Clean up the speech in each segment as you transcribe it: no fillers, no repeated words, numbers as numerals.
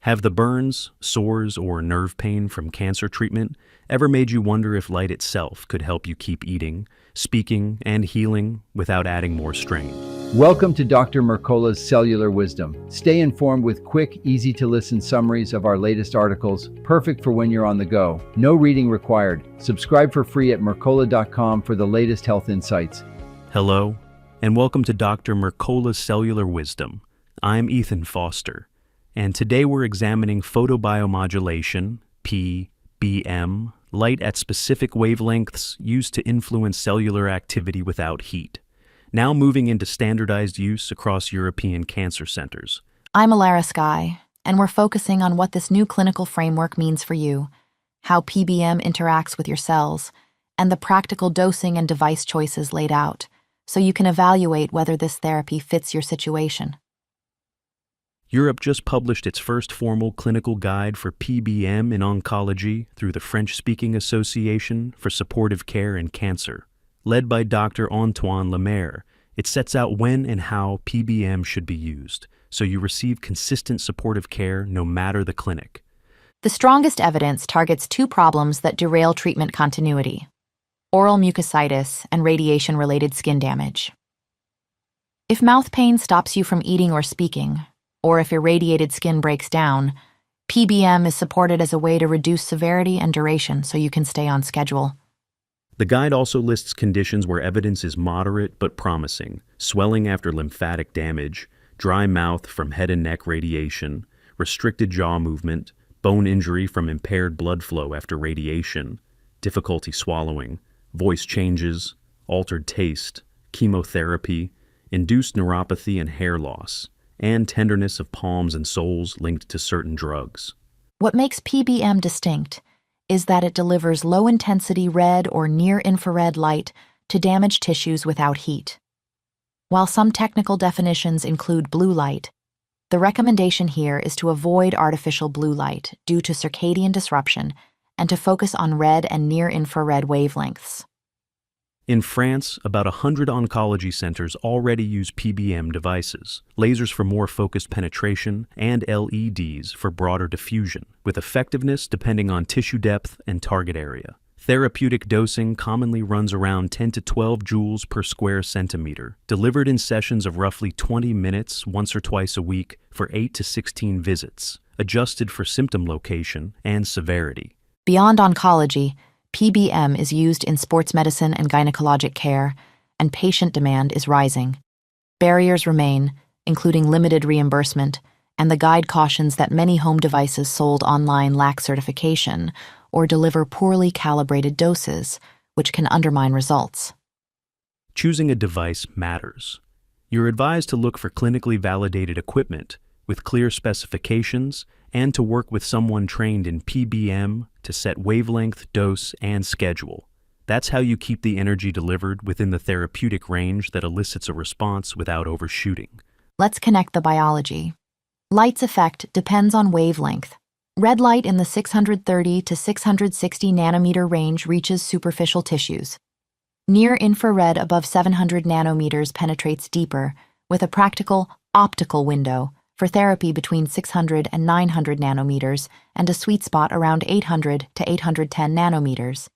Have the burns, sores, or nerve pain from cancer treatment ever made you wonder if light itself could help you keep eating, speaking, and healing without adding more strain? Welcome to Dr. Mercola's Cellular Wisdom. Stay informed with quick, easy-to-listen summaries of our latest articles, perfect for when you're on the go. No reading required. Subscribe for free at mercola.com for the latest health insights. Hello, and welcome to Dr. Mercola's Cellular Wisdom. I'm Ethan Foster, and today we're examining photobiomodulation, PBM, light at specific wavelengths used to influence cellular activity without heat, now moving into standardized use across European cancer centers. I'm Alara Skye, and we're focusing on what this new clinical framework means for you, how PBM interacts with your cells, and the practical dosing and device choices laid out, so you can evaluate whether this therapy fits your situation. Europe just published its first formal clinical guide for PBM in oncology through the French-speaking Association for Supportive Care in Cancer. Led by Dr. Antoine Lemaire, it sets out when and how PBM should be used, so you receive consistent supportive care no matter the clinic. The strongest evidence targets two problems that derail treatment continuity: oral mucositis and radiation-related skin damage. If mouth pain stops you from eating or speaking, or if irradiated skin breaks down, PBM is supported as a way to reduce severity and duration so you can stay on schedule. The guide also lists conditions where evidence is moderate but promising: swelling after lymphatic damage, dry mouth from head and neck radiation, restricted jaw movement, bone injury from impaired blood flow after radiation, difficulty swallowing, voice changes, altered taste, chemotherapy, induced neuropathy and hair loss, and tenderness of palms and soles linked to certain drugs. What makes PBM distinct is that it delivers low-intensity red or near-infrared light to damaged tissues without heat. While some technical definitions include blue light, the recommendation here is to avoid artificial blue light due to circadian disruption and to focus on red and near-infrared wavelengths. In France, about 100 oncology centers already use PBM devices, lasers for more focused penetration, and LEDs for broader diffusion, with effectiveness depending on tissue depth and target area. Therapeutic dosing commonly runs around 10 to 12 joules per square centimeter, delivered in sessions of roughly 20 minutes once or twice a week for 8 to 16 visits, adjusted for symptom location and severity. Beyond oncology, PBM is used in sports medicine and gynecologic care, and patient demand is rising. Barriers remain, including limited reimbursement, and the guide cautions that many home devices sold online lack certification or deliver poorly calibrated doses, which can undermine results. Choosing a device matters. You're advised to look for clinically validated equipment with clear specifications and to work with someone trained in PBM to set wavelength, dose, and schedule. That's how you keep the energy delivered within the therapeutic range that elicits a response without overshooting. Let's connect the biology. Light's effect depends on wavelength. Red light in the 630 to 660 nanometer range reaches superficial tissues. Near-infrared above 700 nanometers penetrates deeper, with a practical optical window for therapy between 600 and 900 nanometers and a sweet spot around 800 to 810 nanometers.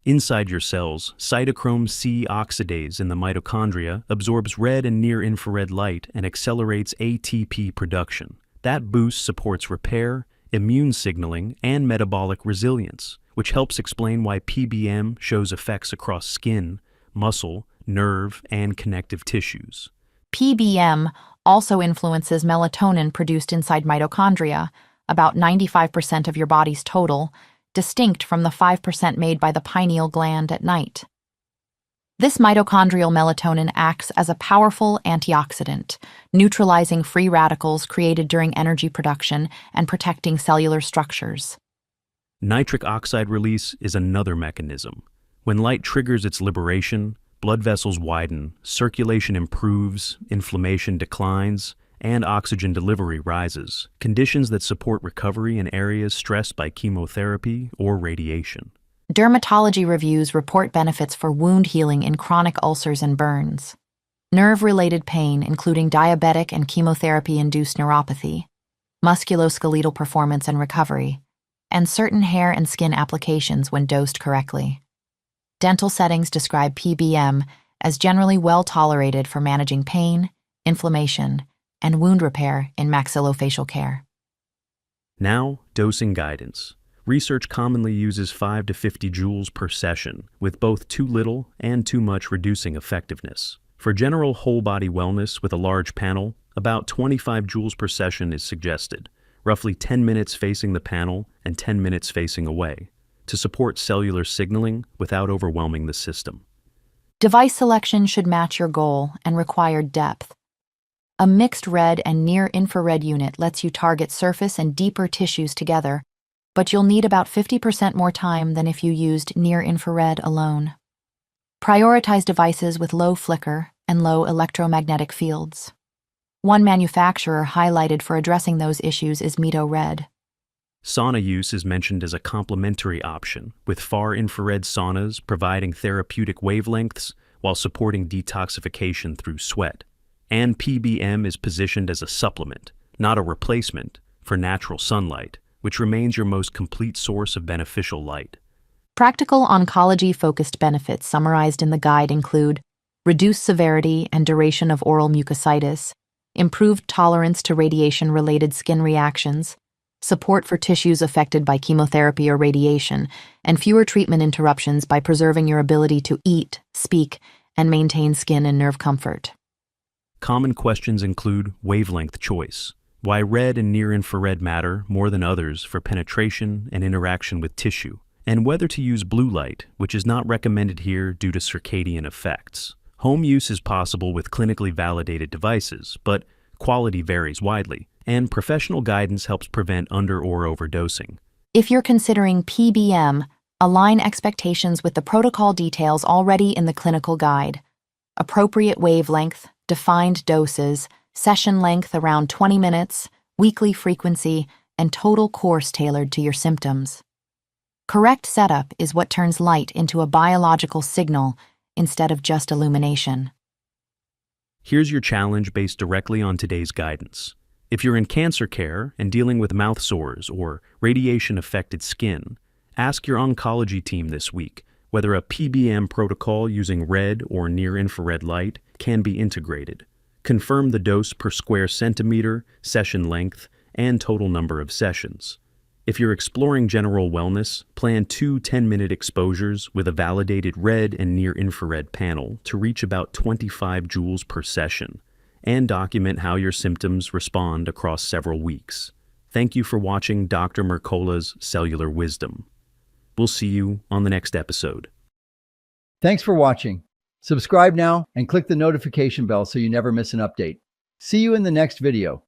Inside your cells, cytochrome C oxidase in the mitochondria absorbs red and near-infrared light and accelerates ATP production. That boost supports repair, immune signaling, and metabolic resilience, which helps explain why PBM shows effects across skin, muscle, nerve, and connective tissues. PBM also influences melatonin produced inside mitochondria, about 95% of your body's total, distinct from the 5% made by the pineal gland at night. This mitochondrial melatonin acts as a powerful antioxidant, neutralizing free radicals created during energy production and protecting cellular structures. Nitric oxide release is another mechanism. When light triggers its liberation, blood vessels widen, circulation improves, inflammation declines, and oxygen delivery rises, conditions that support recovery in areas stressed by chemotherapy or radiation. Dermatology reviews report benefits for wound healing in chronic ulcers and burns. Nerve-related pain, including diabetic and chemotherapy-induced neuropathy. musculoskeletal performance and recovery, and certain hair and skin applications when dosed correctly. Dental settings describe PBM as generally well tolerated for managing pain, inflammation, and wound repair in maxillofacial care. Now, dosing guidance. Research commonly uses 5 to 50 joules per session, with both too little and too much reducing effectiveness. For general whole-body wellness with a large panel, about 25 joules per session is suggested, roughly 10 minutes facing the panel and 10 minutes facing away, to support cellular signaling without overwhelming the system. Device selection should match your goal and required depth. A mixed red and near-infrared unit lets you target surface and deeper tissues together, but you'll need about 50% more time than if you used near-infrared alone. Prioritize devices with low flicker and low electromagnetic fields. One manufacturer highlighted for addressing those issues is Mito-Red. Sauna use is mentioned as a complementary option, with far-infrared saunas providing therapeutic wavelengths while supporting detoxification through sweat. And PBM is positioned as a supplement, not a replacement, for natural sunlight, which remains your most complete source of beneficial light. Practical oncology-focused benefits summarized in the guide include reduced severity and duration of oral mucositis, improved tolerance to radiation-related skin reactions, support for tissues affected by chemotherapy or radiation, and fewer treatment interruptions by preserving your ability to eat, speak, and maintain skin and nerve comfort. Common questions include wavelength choice, why red and near-infrared matter more than others for penetration and interaction with tissue, and whether to use blue light, which is not recommended here due to circadian effects. Home use is possible with clinically validated devices, but quality varies widely, and professional guidance helps prevent under- or overdosing. If you're considering PBM, align expectations with the protocol details already in the clinical guide. Appropriate wavelength, defined doses, session length around 20 minutes, weekly frequency, and total course tailored to your symptoms. Correct setup is what turns light into a biological signal instead of just illumination. Here's your challenge based directly on today's guidance. If you're in cancer care and dealing with mouth sores or radiation-affected skin, ask your oncology team this week whether a PBM protocol using red or near-infrared light can be integrated. Confirm the dose per square centimeter, session length, and total number of sessions. If you're exploring general wellness, plan 2 10-minute exposures with a validated red and near-infrared panel to reach about 25 joules per session, and document how your symptoms respond across several weeks. Thank you for watching Dr. Mercola's Cellular Wisdom. We'll see you on the next episode. Thanks for watching. Subscribe now and click the notification bell so you never miss an update. See you in the next video.